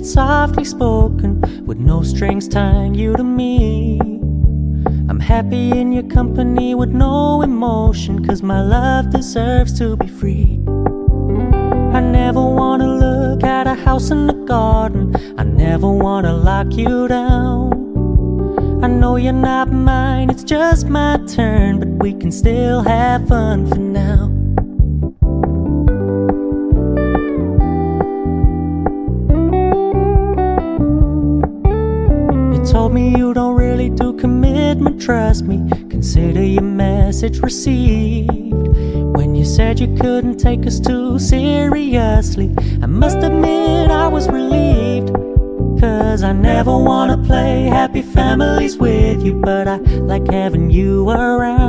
it softly spoken, with no strings tying you to me. I'm happy in your company with no emotion, 'cause my love deserves to be free. I never wanna look at a house in the garden, I never wanna lock you down. I know you're not mine, it's just my turn, but we can still have fun for now. You told me you don't really do commitment, trust me, consider your message received. When you said you couldn't take us too seriously, I must admit I was relieved. 'Cause I never wanna play happy families with you, but I like having you around.